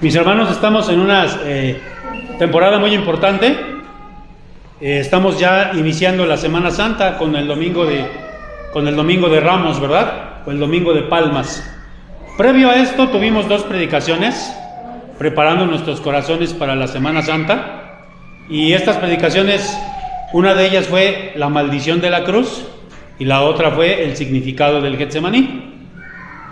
Mis hermanos, estamos en una temporada muy importante. Estamos ya iniciando la Semana Santa con el domingo de Ramos, ¿verdad? O el domingo de Palmas. Previo a esto tuvimos 2 predicaciones preparando nuestros corazones para la Semana Santa. Y estas predicaciones, una de ellas fue la maldición de la cruz y la otra fue el significado del Getsemaní.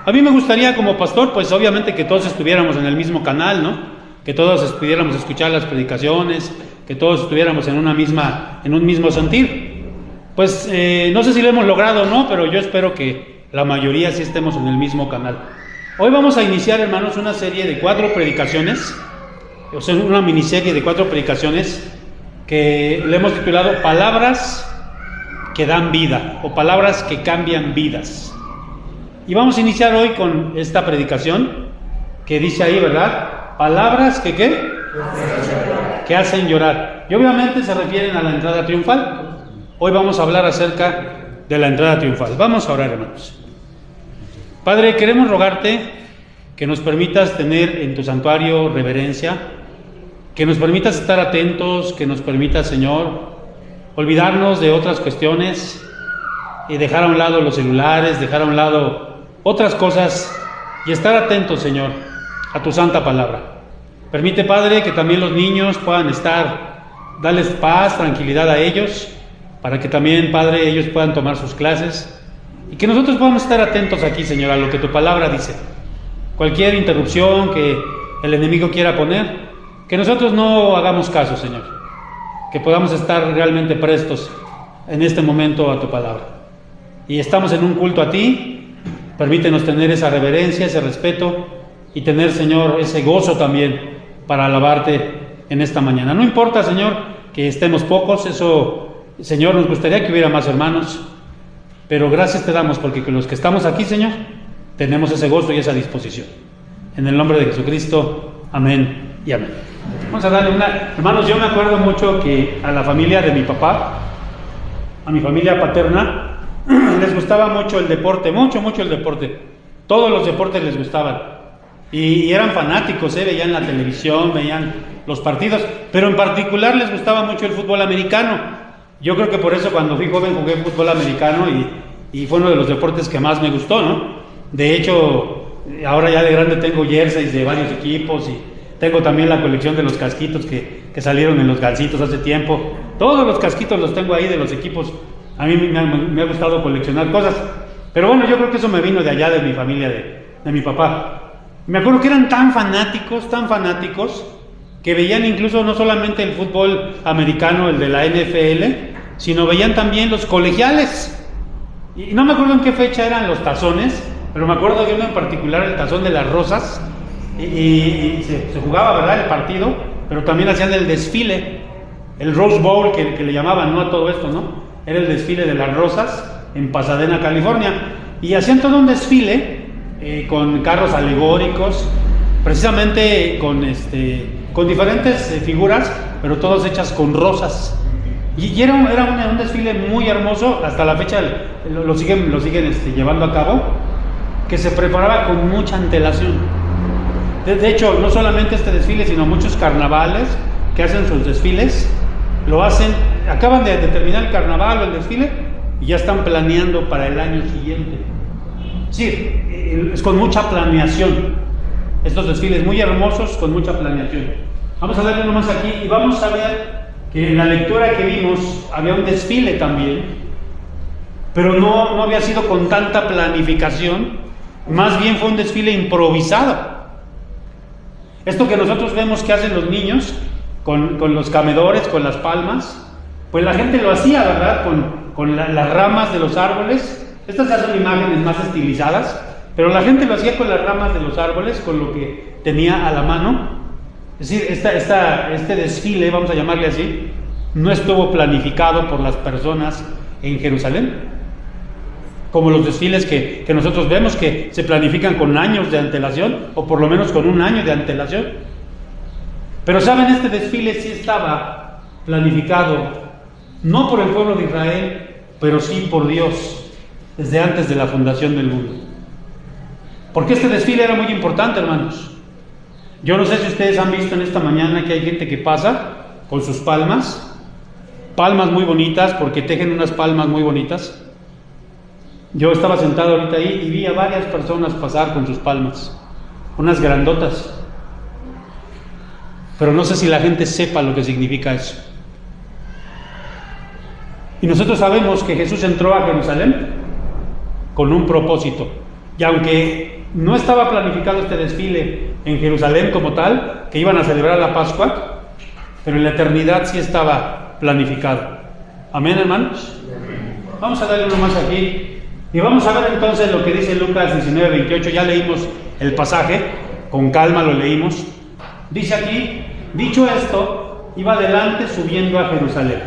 A mí me gustaría como pastor, pues obviamente que todos estuviéramos en el mismo canal, ¿no? Que todos pudiéramos escuchar las predicaciones, que todos estuviéramos en un mismo sentir. Pues no sé si lo hemos logrado o no, pero yo espero que la mayoría sí estemos en el mismo canal. Hoy vamos a iniciar, hermanos, una serie de 4 predicaciones, o sea, una miniserie de 4 predicaciones que le hemos titulado Palabras que dan vida, o Palabras que cambian vidas. Y vamos a iniciar hoy con esta predicación que dice ahí, ¿verdad? Palabras que ¿qué? Que hacen llorar. Y obviamente se refieren a la entrada triunfal. Hoy vamos a hablar acerca de la entrada triunfal. Vamos a orar, hermanos. Padre, queremos rogarte que nos permitas tener en tu santuario reverencia, que nos permitas estar atentos, que nos permitas, Señor, olvidarnos de otras cuestiones y dejar a un lado los celulares, dejar a un lado otras cosas y estar atentos, Señor, a tu santa palabra. Permite, Padre, que también los niños puedan darles paz, tranquilidad a ellos, para que también, Padre, ellos puedan tomar sus clases y que nosotros podamos estar atentos aquí, Señor, a lo que tu palabra dice. Cualquier interrupción que el enemigo quiera poner, que nosotros no hagamos caso, Señor, que podamos estar realmente prestos en este momento a tu palabra. Y estamos en un culto a ti. Permítenos tener esa reverencia, ese respeto y tener, Señor, ese gozo también para alabarte en esta mañana. No importa, Señor, que estemos pocos, eso, Señor, nos gustaría que hubiera más hermanos, pero gracias te damos porque con los que estamos aquí, Señor, tenemos ese gozo y esa disposición. En el nombre de Jesucristo, amén y amén. Vamos a darle Hermanos, yo me acuerdo mucho que a la familia de mi papá, a mi familia paterna, les gustaba mucho el deporte, mucho el deporte. Todos los deportes les gustaban. Y eran fanáticos, veían la televisión, veían los partidos, pero en particular les gustaba mucho el fútbol americano. Yo creo que por eso cuando fui joven jugué fútbol americano y fue uno de los deportes que más me gustó, ¿no? De hecho, ahora ya de grande tengo jerseys de varios equipos y tengo también la colección de los casquitos que salieron en los Galcitos hace tiempo. Todos los casquitos los tengo ahí de los equipos. A mí me ha gustado coleccionar cosas, pero bueno, yo creo que eso me vino de allá, de mi familia, de mi papá. Me acuerdo que eran tan fanáticos, que veían incluso no solamente el fútbol americano, el de la NFL, sino veían también los colegiales. Y no me acuerdo en qué fecha eran los tazones, pero me acuerdo de uno en particular, el tazón de las rosas, y se jugaba, ¿verdad?, el partido, pero también hacían el desfile, el Rose Bowl, que le llamaban, ¿no?, a todo esto, ¿no? Era el desfile de las rosas en Pasadena, California, y hacían todo un desfile con carros alegóricos, precisamente con diferentes figuras, pero todas hechas con rosas, y era un desfile muy hermoso. Hasta la fecha lo siguen llevando a cabo, que se preparaba con mucha antelación. De hecho, no solamente este desfile, sino muchos carnavales que hacen sus desfiles, lo hacen, acaban de terminar el carnaval o el desfile y ya están planeando para el año siguiente. Sí, es con mucha planeación. Estos desfiles muy hermosos con mucha planeación. Vamos a darle nomás aquí y vamos a ver que en la lectura que vimos había un desfile también, pero no había sido con tanta planificación, más bien fue un desfile improvisado. Esto que nosotros vemos que hacen los niños con los camedores, con las palmas, pues la gente lo hacía, ¿verdad?, con las ramas de los árboles. Estas ya son imágenes más estilizadas, pero la gente lo hacía con las ramas de los árboles, con lo que tenía a la mano. Es decir, este desfile, vamos a llamarle así, no estuvo planificado por las personas en Jerusalén, como los desfiles que nosotros vemos que se planifican con años de antelación, o por lo menos con un año de antelación. Pero saben, este desfile sí estaba planificado, no por el pueblo de Israel, pero sí por Dios, desde antes de la fundación del mundo. Porque este desfile era muy importante, hermanos. Yo no sé si ustedes han visto en esta mañana que hay gente que pasa con sus palmas muy bonitas, porque tejen unas palmas muy bonitas. Yo estaba sentado ahorita ahí y vi a varias personas pasar con sus palmas, unas grandotas. Pero no sé si la gente sepa lo que significa eso. Y nosotros sabemos que Jesús entró a Jerusalén con un propósito. Y aunque no estaba planificado este desfile en Jerusalén como tal, que iban a celebrar la Pascua, pero en la eternidad sí estaba planificado. ¿Amén, hermanos? Vamos a darle uno más aquí. Y vamos a ver entonces lo que dice Lucas 19:28. Ya leímos el pasaje, con calma lo leímos. Dice aquí: dicho esto, iba adelante subiendo a Jerusalén.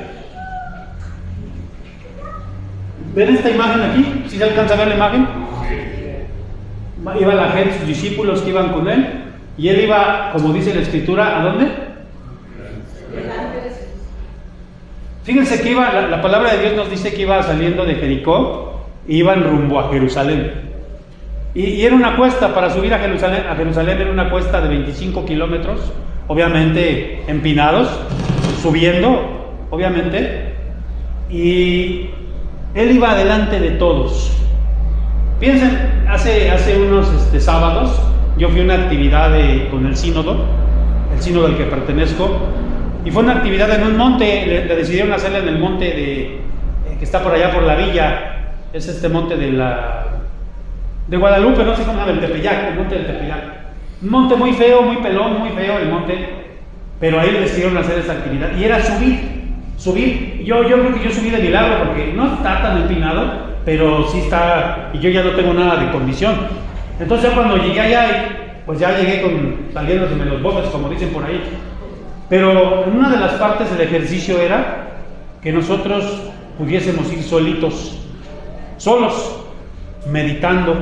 ¿Ven esta imagen aquí? ¿Sí se alcanza a ver la imagen? Iba la gente, sus discípulos que iban con él, y él iba, como dice la escritura, ¿a dónde? Fíjense que iba, la palabra de Dios nos dice que iba saliendo de Jericó e iban rumbo a Jerusalén. Y era una cuesta, para subir a Jerusalén era una cuesta de 25 kilómetros, obviamente empinados, subiendo, obviamente, y él iba adelante de todos. Piensen, hace unos sábados, yo fui a una actividad con el sínodo al que pertenezco, y fue una actividad en un monte. Le decidieron hacerla en el monte que está por allá por la villa, es este monte de Guadalupe, no sé cómo se llama, el Tepeyac, el monte del Tepeyac. Un monte muy feo, muy pelón, muy feo el monte, pero ahí decidieron hacer esa actividad, y era subir. Yo creo que yo subí de milagro, porque no está tan empinado, pero sí está, y yo ya no tengo nada de condición. Entonces ya cuando llegué allá, pues ya llegué saliéndoseme los bofes, como dicen por ahí. Pero en una de las partes del ejercicio era que nosotros pudiésemos ir solos, meditando.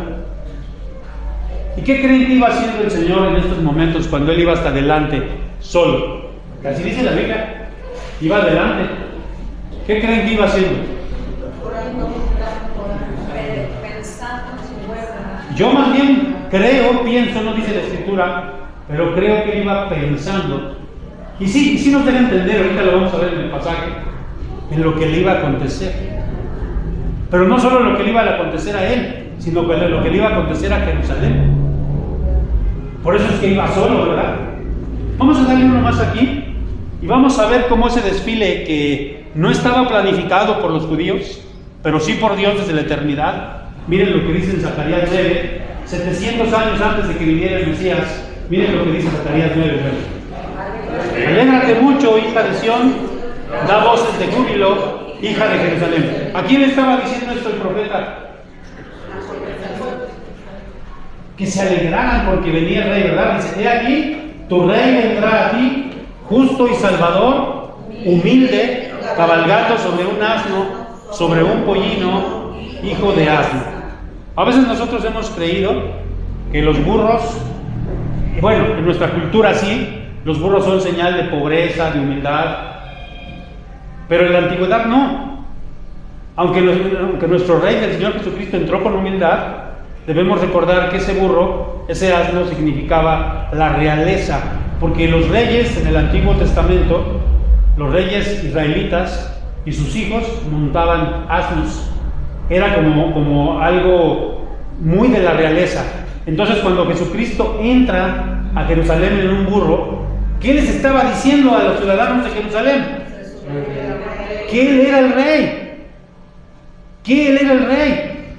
¿Y qué creen que iba haciendo el Señor en estos momentos cuando Él iba hasta adelante, solo? Así dice la Biblia, iba adelante. ¿Qué creen que iba haciendo? Yo más bien pienso, no dice la escritura, pero creo que Él iba pensando. Y sí nos debe entender, ahorita lo vamos a ver en el pasaje, en lo que le iba a acontecer. Pero no solo lo que le iba a acontecer a él, sino lo que le iba a acontecer a Jerusalén. Por eso es que iba solo, ¿verdad? Vamos a darle uno más aquí y vamos a ver cómo ese desfile, que no estaba planificado por los judíos, pero sí por Dios desde la eternidad. Miren lo que dice en Zacarías 9, 700 años antes de que viniera el Mesías. Miren lo que dice Zacarías 9. Alégrate mucho, hija de Sión, da voces de júbilo, hija de Jerusalén. ¿A quién estaba diciendo esto el profeta? Que se alegraran porque venía el rey, ¿verdad? Dice: he aquí, tu rey vendrá a ti, justo y salvador, humilde, cabalgando sobre un asno, sobre un pollino, hijo de asno. A veces nosotros hemos creído que los burros, bueno, en nuestra cultura sí, los burros son señal de pobreza, de humildad, pero en la antigüedad no. Aunque nuestro Rey, el Señor Jesucristo, entró con humildad, debemos recordar que ese burro, ese asno, significaba la realeza, porque los reyes en el Antiguo Testamento, los reyes israelitas y sus hijos montaban asnos. Era como algo muy de la realeza. Entonces, cuando Jesucristo entra a Jerusalén en un burro, ¿qué les estaba diciendo a los ciudadanos de Jerusalén? Que Él era el rey. Que Él era el rey.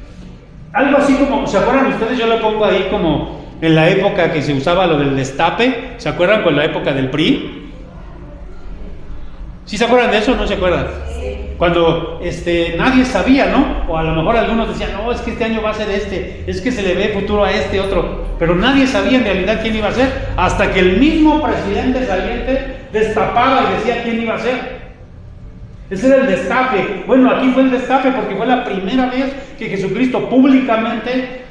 Algo así como, ¿se acuerdan ustedes? Yo lo pongo ahí como en la época que se usaba lo del destape. ¿Se acuerdan con la época del PRI? ¿Sí se acuerdan de eso o no se acuerdan? Cuando nadie sabía, ¿no? O a lo mejor algunos decían: no, es que este año va a ser es que se le ve futuro a otro. Pero nadie sabía en realidad quién iba a ser, hasta que el mismo presidente saliente destapaba y decía quién iba a ser. Ese era el destape. Bueno, aquí fue el destape porque fue la primera vez que Jesucristo públicamente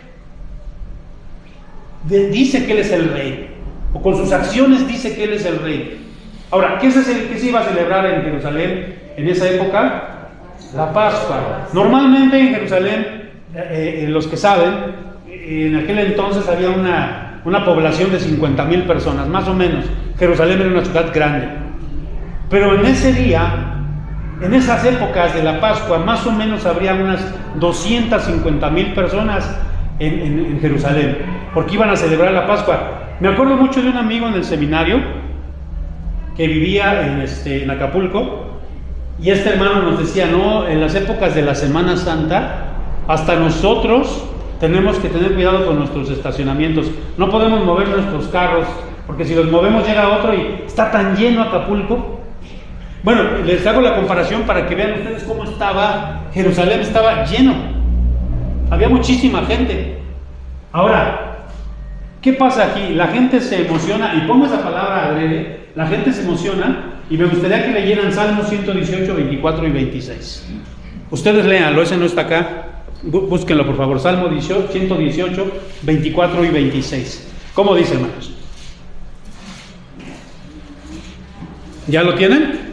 dice que Él es el rey, o con sus acciones dice que Él es el rey. Ahora, ¿qué se iba a celebrar en Jerusalén en esa época? La Pascua. Normalmente en Jerusalén, los que saben, en aquel entonces había una una población de 50,000 personas, más o menos. Jerusalén era una ciudad grande. Pero en ese día, en esas épocas de la Pascua, más o menos habría unas 250,000 personas en Jerusalén, porque iban a celebrar la Pascua. Me acuerdo mucho de un amigo en el seminario que vivía en Acapulco, y este hermano nos decía, no, en las épocas de la Semana Santa, hasta nosotros tenemos que tener cuidado con nuestros estacionamientos. No podemos mover nuestros carros, porque si los movemos llega otro y está tan lleno Acapulco. Bueno, les hago la comparación para que vean ustedes cómo estaba Jerusalén. Estaba lleno, había muchísima gente. Ahora, ¿qué pasa aquí? La gente se emociona, y pongo esa palabra adrede, la gente se emociona, y me gustaría que leyeran Salmos 118, 24 y 26. Ustedes léanlo, ese no está acá, búsquenlo por favor. Salmo 118, 24 y 26. ¿Cómo dice, hermanos? ¿Ya lo tienen?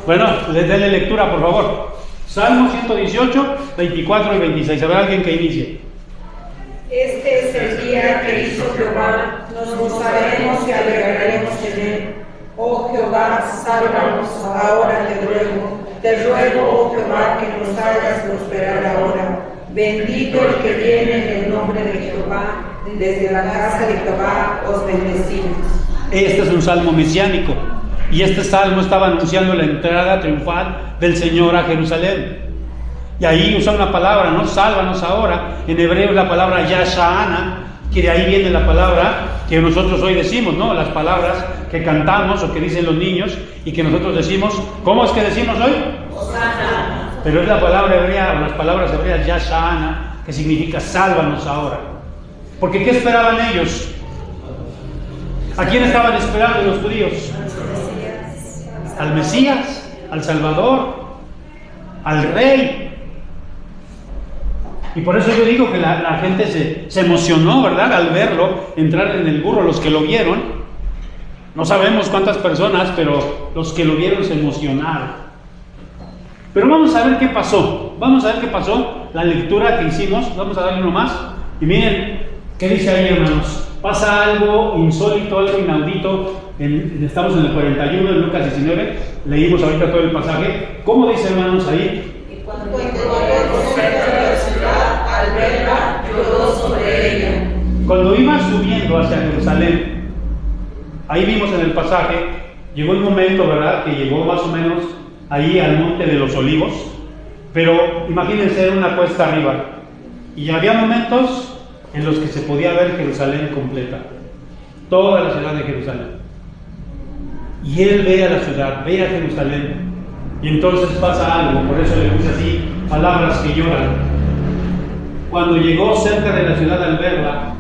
Bueno, denle lectura por favor. Salmo 118, 24 y 26. ¿Habrá alguien que inicie? Este es el día que hizo Jehová, nos gozaremos y alegraremos en él. Oh Jehová, sálvanos ahora, te ruego, oh Jehová, que nos hagas prosperar ahora. Bendito el que viene en el nombre de Jehová, desde la casa de Jehová os bendecimos. Este es un salmo mesiánico, y este salmo estaba anunciando la entrada triunfal del Señor a Jerusalén. Y ahí usa una palabra, ¿no? Sálvanos ahora. En hebreo es la palabra Yasha'ana, que de ahí viene la palabra que nosotros hoy decimos, ¿no? Las palabras que cantamos o que dicen los niños y que nosotros decimos. ¿Cómo es que decimos hoy? Hosana. Pero es la palabra hebrea, o las palabras hebreas Yasha'ana, que significa sálvanos ahora. Porque ¿qué esperaban ellos? ¿A quién estaban esperando los judíos? Al Mesías, al Salvador, al Rey. Y por eso yo digo que la gente se emocionó, ¿verdad?, al verlo entrar en el burro. Los que lo vieron, no sabemos cuántas personas, pero los que lo vieron se emocionaron. Pero vamos a ver qué pasó. Vamos a ver qué pasó. La lectura que hicimos, vamos a darle uno más. Y miren, ¿qué dice ahí, hermanos? Pasa algo insólito, algo inaudito. Estamos en el 41, en Lucas 19. Leímos ahorita todo el pasaje. ¿Cómo dice, hermanos, ahí? Y cuando llegó cerca de la ciudad, al verla, lloró sobre ella. Cuando iba subiendo hacia Jerusalén, ahí vimos en el pasaje, llegó el momento, ¿verdad?, que llegó más o menos ahí al monte de los Olivos. Pero imagínense, era una cuesta arriba, y había momentos en los que se podía ver Jerusalén completa, toda la ciudad de Jerusalén. Y él ve a la ciudad, ve a Jerusalén, y entonces pasa algo. Por eso le puse así, palabras que lloran. Cuando llegó cerca de la ciudad al verla,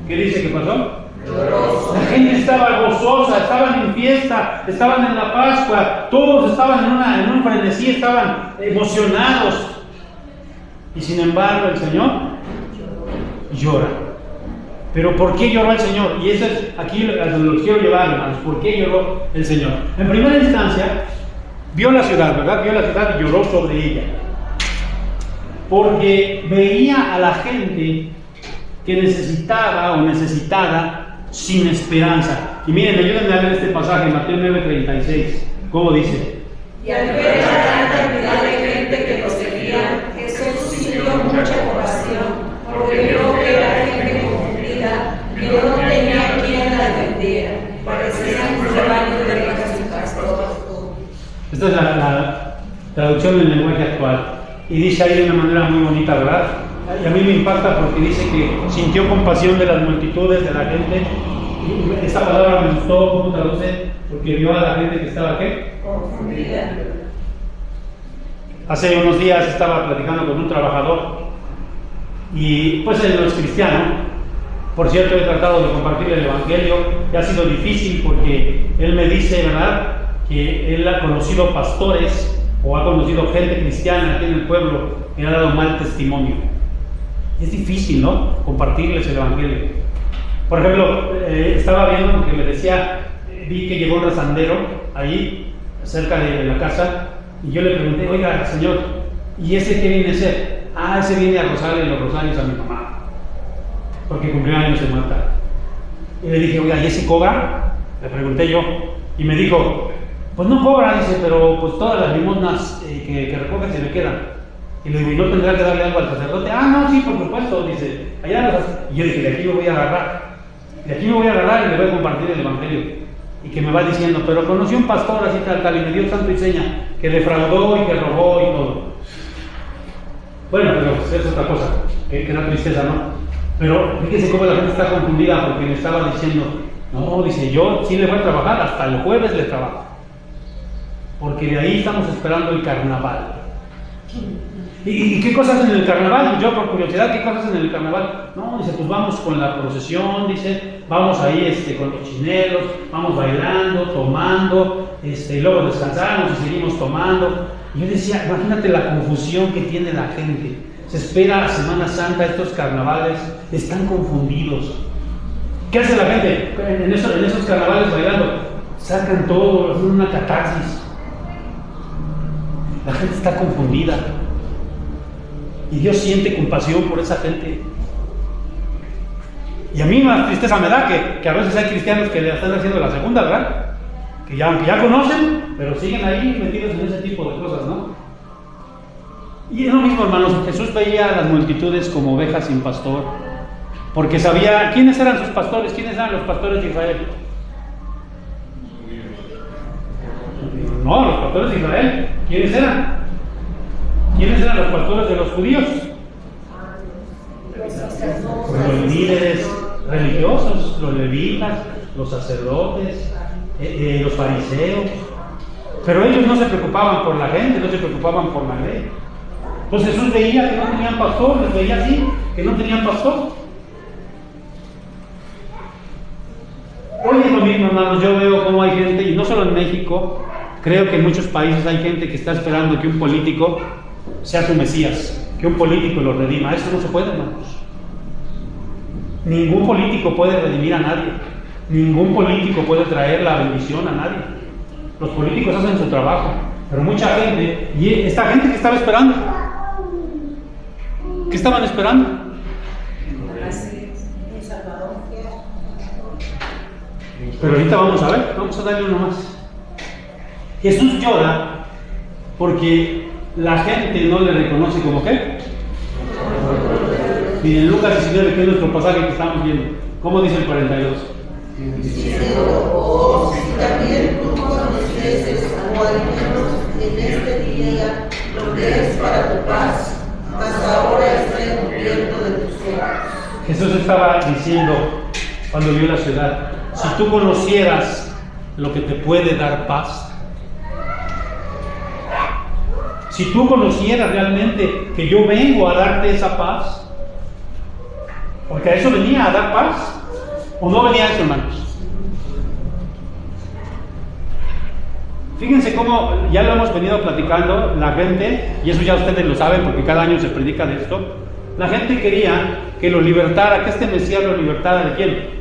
¿qué dice que pasó? Lloró. La gente estaba gozosa, estaban en fiesta, estaban en la Pascua, todos estaban en un frenesí, estaban emocionados. Y sin embargo el Señor llora. Pero ¿por qué lloró el Señor? Y eso es aquí a donde los quiero llevar, hermanos. ¿Por qué lloró el Señor? En primera instancia, vio la ciudad, ¿verdad? Vio la ciudad y lloró sobre ella. Porque veía a la gente que necesitaba o necesitada sin esperanza. Y miren, ayúdenme a ver este pasaje, Mateo 9:36. ¿Cómo dice? Y al ver la gran cantidad de gente que lo seguía, Jesús sintió mucha compasión, porque vio que era gente confundida, que no tenía quien la defendiera. Parecían un rebaño de ovejas sin pastor. Esta es la traducción en lenguaje actual. Y dice ahí de una manera muy bonita, ¿verdad? Y a mí me impacta porque dice que sintió compasión de las multitudes, de la gente. Y esta palabra me gustó, ¿cómo traduce? Porque vio a la gente que estaba, ¿qué? Confundida. Hace unos días estaba platicando con un trabajador y pues él no es cristiano. Por cierto, he tratado de compartir el Evangelio y ha sido difícil porque él me dice, ¿verdad?, que él ha conocido pastores o ha conocido gente cristiana aquí en el pueblo que ha dado mal testimonio. Es difícil, ¿no?, compartirles el Evangelio. Por ejemplo, estaba viendo porque me decía, vi que llegó un rezandero ahí cerca de la casa y yo le pregunté, oiga, señor, ¿y ese qué viene a ser? Ah, ese viene a rozarle los rosarios a mi mamá porque cumplió años de muerta. Y le dije, oiga, ¿y ese cobra? Le pregunté yo. Y me dijo, pues no cobra, dice, pero pues todas las limosnas que recoge se le quedan. Y le digo, ¿y no tendrá que darle algo al sacerdote? Ah, no, sí, por supuesto, dice, allá los... Y yo dije, de aquí me voy a agarrar. De aquí me voy a agarrar y le voy a compartir el evangelio. Y que me va diciendo, pero conocí un pastor así tal, y me dio santo y seña, que defraudó y que robó y todo. Bueno, pero es otra cosa, que da tristeza, ¿no? Pero fíjense cómo la gente está confundida porque me estaba diciendo, no, dice, yo sí le voy a trabajar, hasta el jueves le trabajo. Porque de ahí estamos esperando el carnaval. ¿Y qué cosas hacen en el carnaval? Yo por curiosidad, ¿qué cosas hacen en el carnaval? No, dice, pues vamos con la procesión, dice, vamos ahí con los chinelos, vamos bailando, tomando, y luego descansamos y seguimos tomando. Y yo decía, imagínate la confusión que tiene la gente. Se espera la Semana Santa, estos carnavales, están confundidos. ¿Qué hace la gente en esos carnavales bailando? Sacan todo, hacen una catarsis. La gente está confundida. Y Dios siente compasión por esa gente. Y a mí más tristeza me da que a veces hay cristianos que le están haciendo la segunda, ¿verdad? Que ya conocen, pero siguen ahí metidos en ese tipo de cosas, ¿no? Y es lo mismo, hermanos. Jesús veía a las multitudes como ovejas sin pastor, porque sabía quiénes eran sus pastores, quiénes eran los pastores de Israel. No, los pastores de Israel, ¿quiénes eran? ¿Quiénes eran los pastores de los judíos? Los líderes religiosos, los levitas, los sacerdotes, los fariseos. Pero ellos no se preocupaban por la gente, no se preocupaban por la ley. Entonces Jesús veía que no tenían pastor, les veía así, que no tenían pastor. Hoy es lo mismo, hermanos. Yo veo cómo hay gente, y no solo en México, creo que en muchos países hay gente que está esperando que un político sea su Mesías, que un político lo redima. Eso no se puede, hermanos. Ningún político puede redimir a nadie. Ningún político puede traer la bendición a nadie. Los políticos hacen su trabajo, pero mucha gente, y esta gente que estaba esperando, ¿qué estaban esperando? Pero ahorita vamos a ver, vamos a darle uno más. Jesús llora porque la gente no le reconoce como qué. Miren, Lucas 19, que es nuestro pasaje que estamos viendo. ¿Cómo dice el 42? Diciendo, oh, si también tú conocieses, o al menos en este día, lo que es para tu paz, mas ahora está encubierto de tus ojos. Jesús estaba diciendo cuando vio la ciudad, si tú conocieras lo que te puede dar paz, si tú conocieras realmente que yo vengo a darte esa paz, porque a eso venía, a dar paz, o no venía a eso, hermanos. Fíjense cómo ya lo hemos venido platicando, la gente, y eso ya ustedes lo saben porque cada año se predica de esto, la gente quería que lo libertara, que este Mesías lo libertara ¿de quién?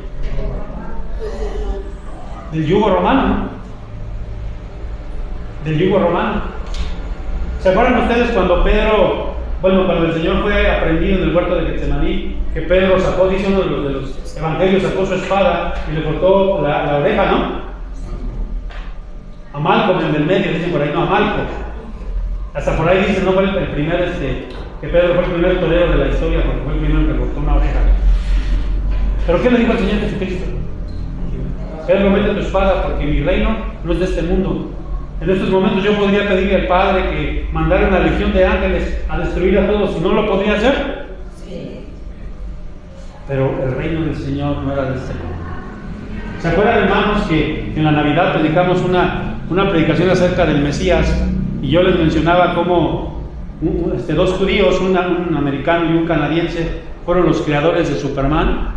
Del yugo romano, ¿no? Del yugo romano. ¿Se acuerdan ustedes cuando cuando el Señor fue aprendido en el huerto de Getsemaní, que Pedro sacó, dice uno de los evangelios, sacó su espada y le cortó la oreja, ¿no? A Malco, en el medio, dicen por ahí, no, a Malco. Hasta por ahí dicen, no fue el primer, que Pedro fue el primer torero de la historia, porque fue el primero que cortó una oreja. ¿Pero qué le dijo el Señor Jesucristo? Pedro, mete tu espada, porque mi reino no es de este mundo. En estos momentos yo podría pedirle al Padre que mandara una legión de ángeles a destruir a todos, si no lo podría hacer. Sí. Pero el reino del Señor no era de este mundo. ¿Se acuerdan, hermanos, que en la Navidad predicamos una predicación acerca del Mesías? Y yo les mencionaba cómo dos judíos, un americano y un canadiense, fueron los creadores de Superman.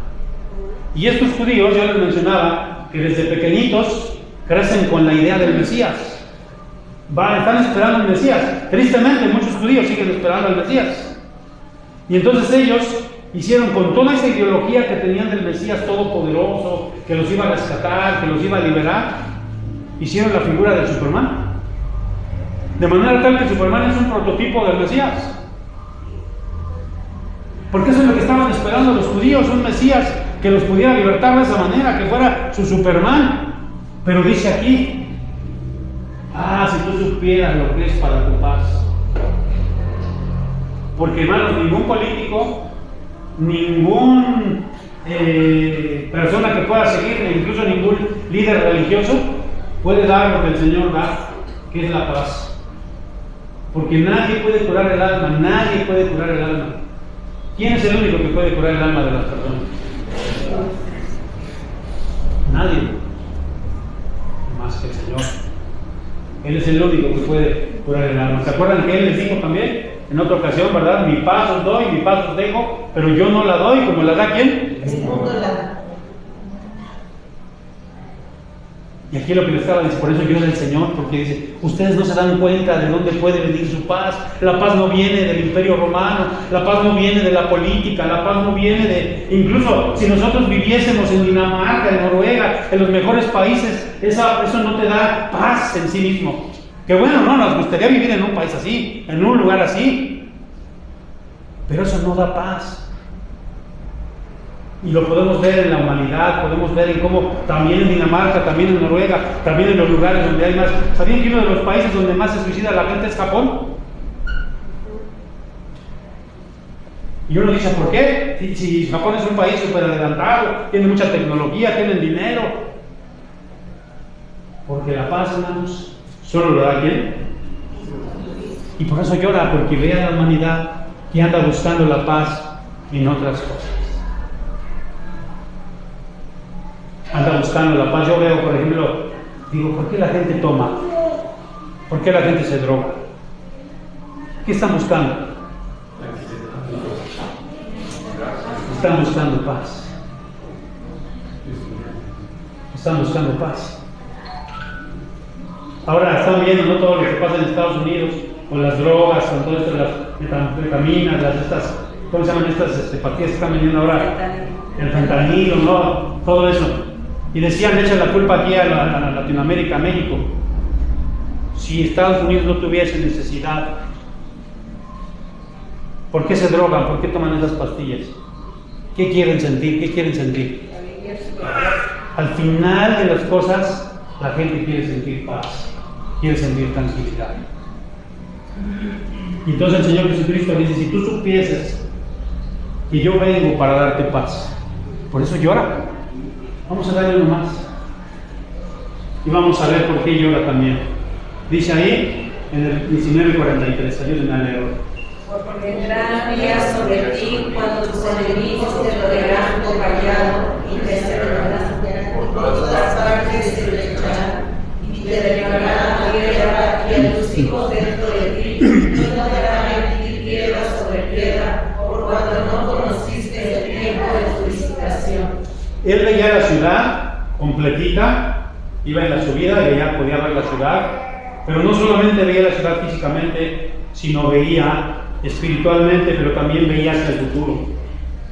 Y estos judíos, yo les mencionaba que desde pequeñitos crecen con la idea del Mesías. Están esperando al Mesías. Tristemente, muchos judíos siguen esperando al Mesías. Y entonces ellos hicieron con toda esa ideología que tenían del Mesías todopoderoso, que los iba a rescatar, que los iba a liberar, hicieron la figura del Superman. De manera tal que Superman es un prototipo del Mesías. Porque eso es lo que estaban esperando los judíos, un Mesías que los pudiera libertar de esa manera, que fuera su Superman. Pero dice aquí, si tú supieras lo que es para tu paz. Porque, hermanos, ningún político, ningún persona que pueda seguir, incluso ningún líder religioso, puede dar lo que el Señor da, que es la paz. Porque nadie puede curar el alma, nadie puede curar el alma. ¿Quién es el único que puede curar el alma de las personas? Nadie, más que el Señor. Él es el único que puede curar el alma. ¿Se acuerdan que Él les dijo también en otra ocasión, verdad? Mi paz os doy, mi paz os dejo, pero yo no la doy, como la da ¿quién? El mundo la da. Y aquí lo que les estaba diciendo, por eso yo del Señor, porque dice, ustedes no se dan cuenta de dónde puede venir su paz. La paz no viene del Imperio Romano, la paz no viene de la política, la paz no viene de... Incluso si nosotros viviésemos en Dinamarca, en Noruega, en los mejores países, eso no te da paz en sí mismo. Que bueno, no, nos gustaría vivir en un país así, en un lugar así, pero eso no da paz. Y lo podemos ver en la humanidad, podemos ver en cómo también en Dinamarca, también en Noruega, también en los lugares donde hay más. ¿Sabían que uno de los países donde más se suicida la gente es Japón? Y uno dice, ¿por qué? Si Japón es un país súper adelantado, tiene mucha tecnología, tienen dinero. Porque la paz, hermanos, solo lo da ¿quién? Y por eso llora, porque ve a la humanidad que anda buscando la paz en otras cosas. Anda buscando la paz. Yo veo, por ejemplo, digo, ¿por qué la gente toma? ¿Por qué la gente se droga? ¿Qué están buscando? Están buscando paz. Están buscando paz. Ahora están viendo, ¿no?, todo lo que pasa en Estados Unidos con las drogas, con todo esto, las metanfetaminas, ¿cómo se llaman estas pastillas que están vendiendo ahora? El fentanilo, ¿no? Todo eso. Y decían, le echan la culpa aquí a Latinoamérica, a México. Si Estados Unidos no tuviese necesidad, ¿por qué se drogan? ¿Por qué toman esas pastillas? ¿Qué quieren sentir? ¿Qué quieren sentir? Al final de las cosas, la gente quiere sentir paz, quiere sentir tranquilidad. Y entonces el Señor Jesucristo dice, si tú supieses que yo vengo para darte paz, por eso llora. Vamos a darle uno más. Y vamos a ver por qué llora también. Dice ahí, en el 19:43, ayúdenme a leerlo. Porque vendrán días sobre ti cuando tus enemigos te rodearán por callado y te cerrarán por todas partes te flecharán y te declararán a guerra y a tus hijos dentro de ti. No te harán mentir piedra sobre piedra, por cuanto no conociste el tiempo de tu visitación. Él veía la ciudad completita, iba en la subida y ya podía ver la ciudad, pero no solamente veía la ciudad físicamente, sino veía espiritualmente, pero también veía hacia el futuro.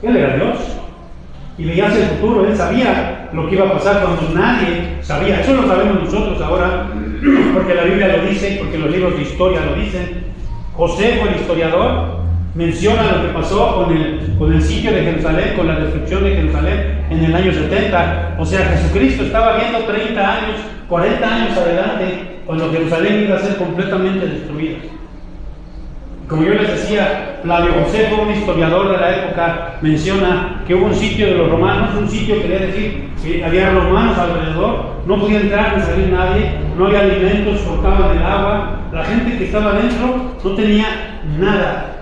Él era Dios y veía hacia el futuro. Él sabía lo que iba a pasar cuando nadie sabía. Eso lo sabemos nosotros ahora, porque la Biblia lo dice, porque los libros de historia lo dicen. José fue el historiador, menciona lo que pasó con el sitio de Jerusalén, con la destrucción de Jerusalén en el año 70. O sea, Jesucristo estaba viendo 30 años, 40 años adelante, cuando Jerusalén iba a ser completamente destruida. Como yo les decía, Flavio José fue un historiador de la época, menciona que hubo un sitio de los romanos, un sitio quería decir que había romanos alrededor, no podía entrar ni salir nadie, no había alimentos, cortaban el agua, la gente que estaba dentro no tenía nada.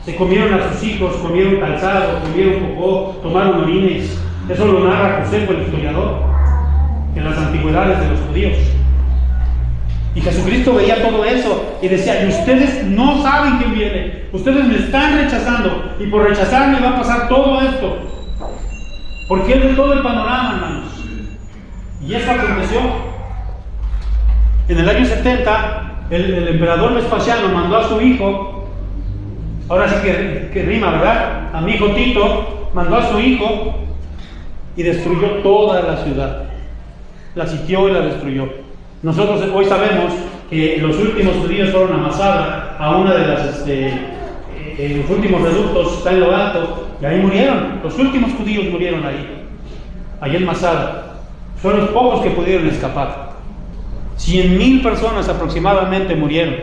Se comieron a sus hijos, comieron calzado, comieron popó, tomaron orines. Eso lo narra José, el historiador, en las antigüedades de los judíos. Y Jesucristo veía todo eso y decía, y ustedes no saben quién viene, ustedes me están rechazando, y por rechazarme va a pasar todo esto. Porque Él ve todo el panorama, hermanos. Y eso aconteció. En el año 70, el emperador Vespasiano mandó a su hijo, ahora sí que rima, ¿verdad? A mi hijo Tito, mandó a su hijo y destruyó toda la ciudad. La sitió y la destruyó. Nosotros hoy sabemos que los últimos judíos fueron a Masada, a una de las, los últimos reductos, está en lo alto, y ahí murieron. Los últimos judíos murieron ahí. allá en Masada. Son los pocos que pudieron escapar. 100,000 personas aproximadamente murieron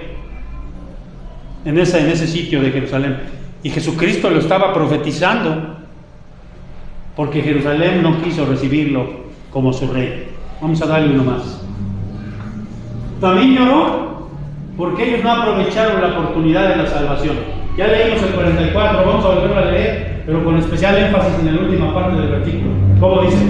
en ese sitio de Jerusalén. Y Jesucristo lo estaba profetizando, porque Jerusalén no quiso recibirlo como su rey. Vamos a darle uno más. También lloró porque ellos no aprovecharon la oportunidad de la salvación. Ya leímos el 44, vamos a volverlo a leer, pero con especial énfasis en la última parte del versículo. ¿Cómo dice?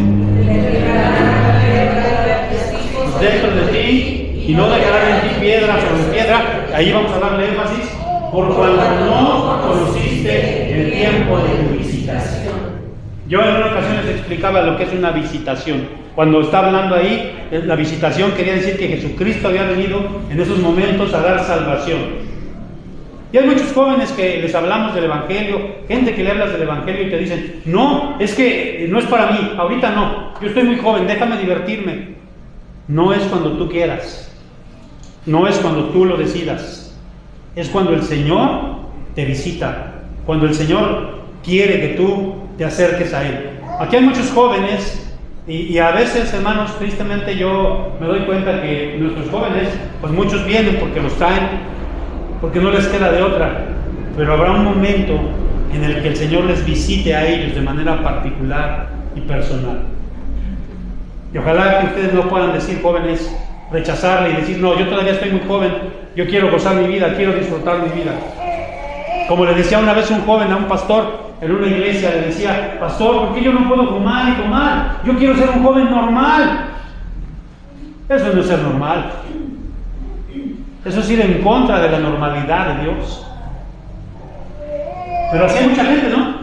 Dentro de ti, y no dejarán en ti piedra sobre piedra. Ahí vamos a darle énfasis, por cuanto no conociste el tiempo de tu visitación. Yo en una ocasión les explicaba lo que es una visitación. Cuando está hablando ahí, la visitación quería decir que Jesucristo había venido en esos momentos a dar salvación. Y hay muchos jóvenes que les hablamos del Evangelio, gente que le hablas del Evangelio y te dicen, no, es que no es para mí, ahorita no, yo estoy muy joven, déjame divertirme. No es cuando tú quieras, no es cuando tú lo decidas, es cuando el Señor te visita, cuando el Señor quiere que tú te acerques a Él. Aquí hay muchos jóvenes y a veces, hermanos, tristemente yo me doy cuenta que nuestros jóvenes, pues muchos vienen porque los traen, porque no les queda de otra, pero habrá un momento en el que el Señor les visite a ellos de manera particular y personal. Y ojalá que ustedes no puedan decir, jóvenes, rechazarle y decir, no, yo todavía estoy muy joven, yo quiero gozar mi vida, quiero disfrutar mi vida. Como le decía una vez un joven a un pastor en una iglesia, le decía, pastor, ¿por qué yo no puedo fumar y tomar? Yo quiero ser un joven normal. Eso no es ser normal. Eso es ir en contra de la normalidad de Dios. Pero así hay mucha gente, ¿no?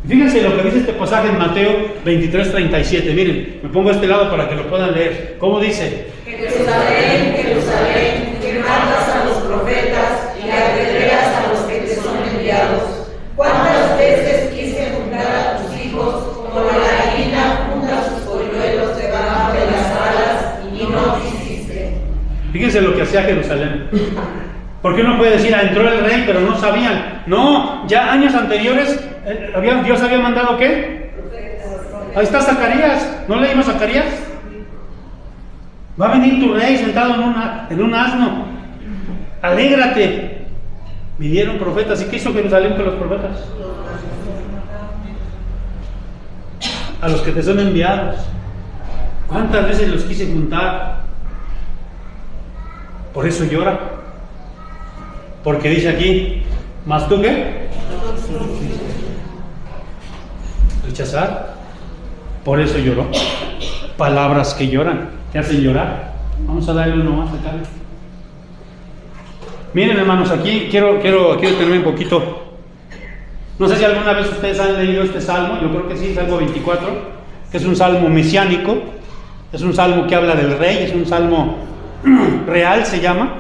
Fíjense lo que dice este pasaje en Mateo 23:37. Miren, me pongo a este lado para que lo puedan leer. ¿Cómo dice? Jerusalén, Jerusalén, que matas a los profetas y apedreas a los que te son enviados. ¿Cuántas veces quise juntar a tus hijos como la gallina junta sus polluelos debajo de las alas y no quisiste? Fíjense lo que hacía Jerusalén. ¿Por qué uno puede decir, entró el rey, pero no sabían? No, ya años anteriores, Dios había mandado ¿qué? Ahí está Zacarías, ¿no leímos Zacarías? Va a venir tu rey sentado en un asno, alégrate. Vinieron profetas, ¿y qué hizo Jerusalén con los profetas? A los que te son enviados. ¿Cuántas veces los quise juntar? Por eso llora. Porque dice aquí, ¿más tú qué? Rechazar. Por eso lloró. Palabras que lloran, te hacen llorar. Vamos a darle uno más acá. Miren, hermanos, aquí quiero tener un poquito. No sé si alguna vez ustedes han leído este salmo. Yo creo que sí, Salmo 24, que es un salmo mesiánico. Es un salmo que habla del rey. Es un salmo real, se llama.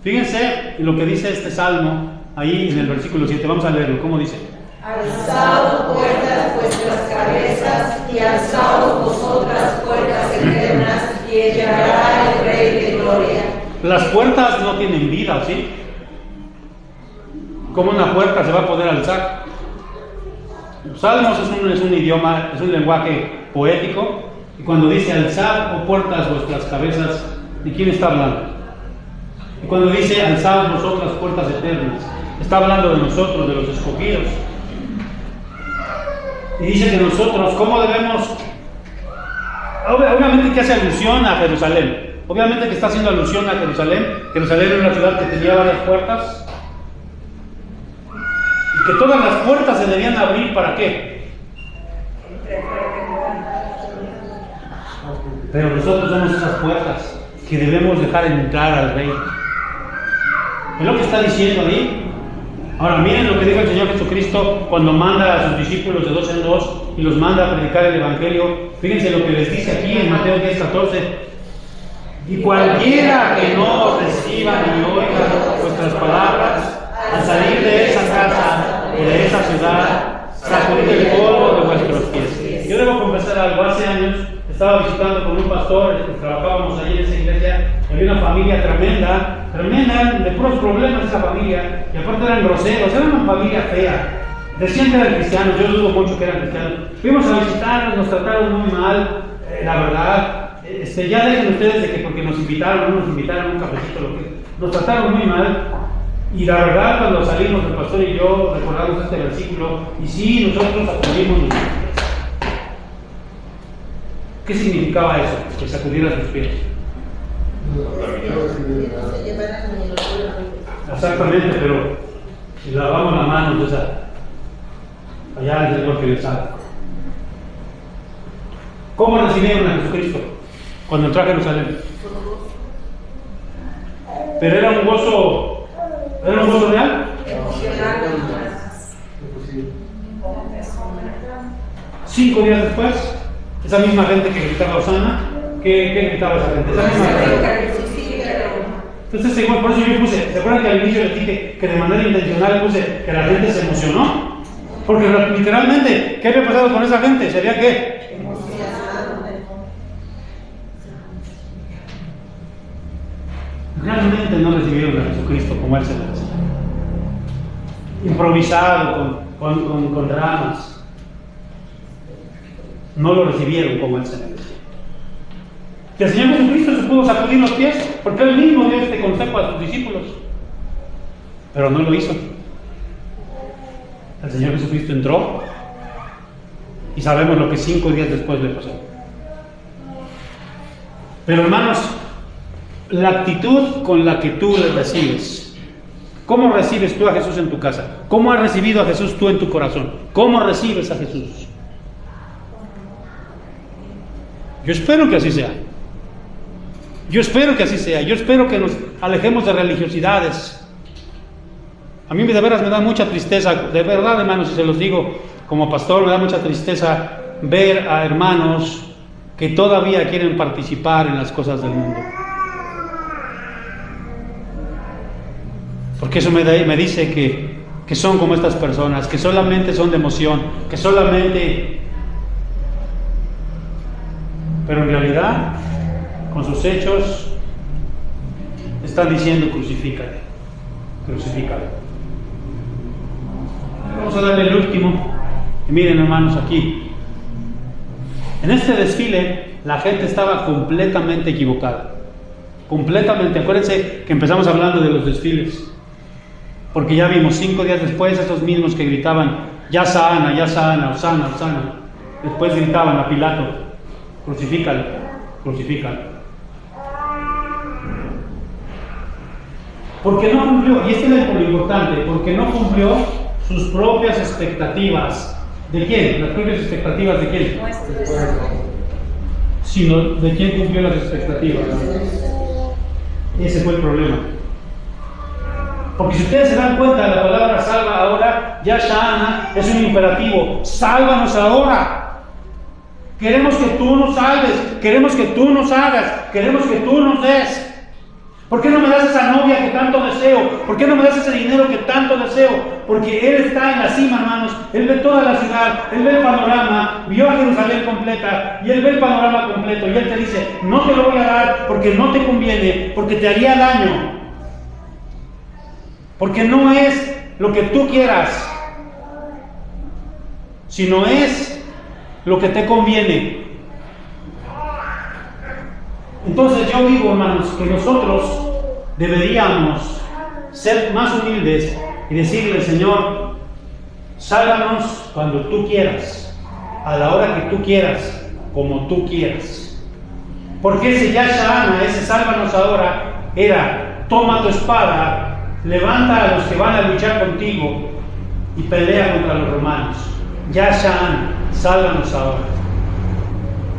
Fíjense en lo que dice este salmo ahí en el versículo 7. Vamos a leerlo. ¿Cómo dice? Alzado puertas vuestras cabezas y alzaos vosotras puertas eternas y llegará el Rey de Gloria. Las puertas no tienen vida, ¿sí? ¿Cómo una puerta se va a poder alzar? Los salmos es un idioma, es un lenguaje poético. Y cuando dice alzad, oh puertas vuestras cabezas, ¿de quién está hablando? Y cuando dice alzad vosotras puertas eternas, está hablando de nosotros, de los escogidos. Y dice que nosotros, ¿cómo debemos? Obviamente que hace alusión a Jerusalén. Obviamente que está haciendo alusión a Jerusalén. Jerusalén era una ciudad que tenía varias puertas. Y que todas las puertas se debían abrir, ¿para qué? Pero nosotros somos esas puertas que debemos dejar entrar al Rey. Es lo que está diciendo ahí. Ahora miren lo que dijo el Señor Jesucristo cuando manda a sus discípulos de 2 en 2 y los manda a predicar el Evangelio. Fíjense lo que les dice aquí en Mateo 10:14. Y cualquiera que no os reciba ni oiga vuestras palabras, al salir de esa casa o de esa ciudad, sacudid el polvo de vuestros pies. Yo debo confesar algo. Hace años estaba visitando con un pastor, trabajábamos allí en esa iglesia, y había una familia tremenda, de puros problemas esa familia, y aparte eran groseros, era una familia fea, Decían que eran cristianos, yo dudo mucho que eran cristianos. Fuimos a visitarlos, nos trataron muy mal, la verdad. Ya dejen ustedes de que porque nos invitaron, no nos invitaron a un cafecito, nos trataron muy mal. Y la verdad, cuando salimos, el pastor y yo recordamos este versículo, y sí, nosotros acudimos los pies. ¿Qué significaba eso? Que sacudieras sus pies. Exactamente, pero si lavamos las manos, o sea, allá es lo que les sabe. ¿Cómo recibieron a Jesucristo cuando entró a Jerusalén? Pero era un gozo real. 5 días después, esa misma gente que gritaba Osana, ¿qué gritaba esa gente? Esa misma gente. Entonces, igual, por eso yo puse, ¿se acuerdan que al inicio les dije que de manera intencional puse que la gente se emocionó? Porque literalmente, ¿qué había pasado con esa gente? ¿Sería qué? Realmente no recibieron a Jesucristo como Él se merecía. Improvisado, con dramas. No lo recibieron como Él se merecía. Que el Señor Jesucristo se pudo sacudir los pies porque Él mismo dio este consejo a sus discípulos, pero no lo hizo. El Señor Jesucristo entró y sabemos lo que 5 días después le pasó. Pero hermanos, la actitud con la que tú le recibes, ¿cómo recibes tú a Jesús en tu casa? ¿Cómo has recibido a Jesús tú en tu corazón? ¿Cómo recibes a Jesús? Yo espero que así sea. Yo espero que así sea. Yo espero que nos alejemos de religiosidades. A mí de veras me da mucha tristeza, de verdad, hermanos, si se los digo como pastor, me da mucha tristeza ver a hermanos que todavía quieren participar en las cosas del mundo. Porque eso me dice que son como estas personas, que solamente son de emoción, que solamente... Pero en realidad, con sus hechos, están diciendo crucifícale, crucifícale. Vamos a darle el último. Y miren, hermanos, aquí. En este desfile, la gente estaba completamente equivocada. Completamente. Acuérdense que empezamos hablando de los desfiles. Porque ya vimos 5 días después, esos mismos que gritaban, ya sana, Osana, Osana. Después gritaban a Pilato, crucifícalo, crucifícalo. Porque no cumplió, y este es lo importante, porque no cumplió sus propias expectativas. ¿De quién? ¿Las propias expectativas de quién? Sino de quién cumplió las expectativas. Ese fue el problema. Porque si ustedes se dan cuenta, la palabra salva ahora, Yashana, es un imperativo. Sálvanos ahora. Queremos que tú nos salves, queremos que tú nos hagas, queremos que tú nos des. ¿Por qué no me das esa novia que tanto deseo? ¿Por qué no me das ese dinero que tanto deseo? Porque Él está en la cima, hermanos. Él ve toda la ciudad, Él ve el panorama, vio a Jerusalén completa y Él ve el panorama completo. Y Él te dice, no te lo voy a dar porque no te conviene, porque te haría daño. Porque no es lo que tú quieras, sino es lo que te conviene. Entonces yo digo, hermanos, que nosotros deberíamos ser más humildes y decirle, Señor, sálvanos cuando tú quieras, a la hora que tú quieras, como tú quieras. Porque ese Yashana, ese sálvanos ahora, era, toma tu espada, levanta a los que van a luchar contigo y pelea contra los romanos. Yashana, sálvanos ahora.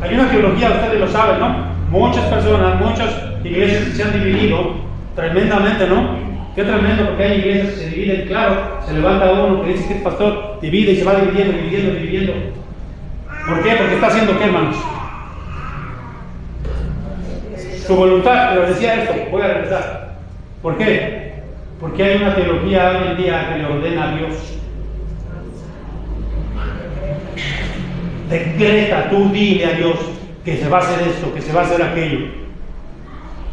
Hay una teología, ustedes lo saben, ¿no? Muchas personas, muchas iglesias se han dividido tremendamente, ¿no? Qué tremendo, porque hay iglesias que se dividen, claro, se levanta uno que dice que es pastor, divide y se va dividiendo. ¿Por qué? Porque está haciendo ¿qué, hermanos? Su voluntad, pero decía esto, voy a regresar. ¿Por qué? Porque hay una teología hoy en día que le ordena a Dios. Decreta, tú dile a Dios que se va a hacer esto, que se va a hacer aquello.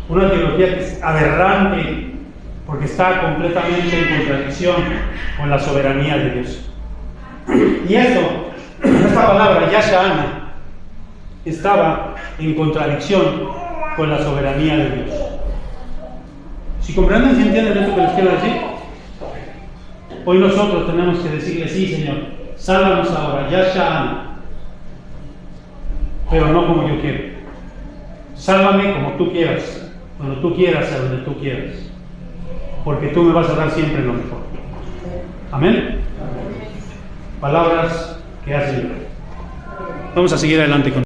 Una teología que es aberrante porque está completamente en contradicción con la soberanía de Dios. Y esta palabra, Yasha'ana, estaba en contradicción con la soberanía de Dios. ¿Si comprenden, si entienden esto que les quiero decir? Hoy nosotros tenemos que decirle, sí, Señor, sálvanos ahora, Yasha'ana, pero no como yo quiero. Sálvame como tú quieras, cuando tú quieras, a donde tú quieras, porque tú me vas a dar siempre lo mejor. Amén. Palabras que hacen. Vamos a seguir adelante con